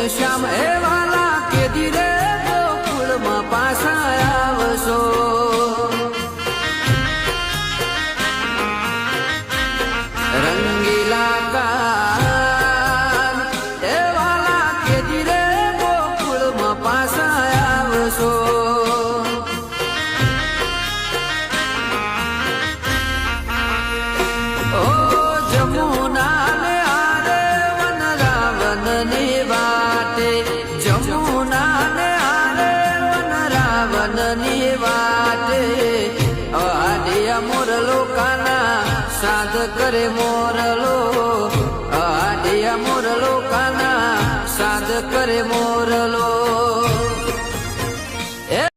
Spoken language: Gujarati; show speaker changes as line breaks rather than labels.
શ્યામ હે વાલા કેદી રે ગોકુળમાં પાછા આવશો રંગીલા કાન હે વાલા કેદી રે ગોકુળમાં પાછા આવશો મોરલો કાના સાદ કરે મોરલો આડિયા મોરલો કાના સાદ કરે મોરલો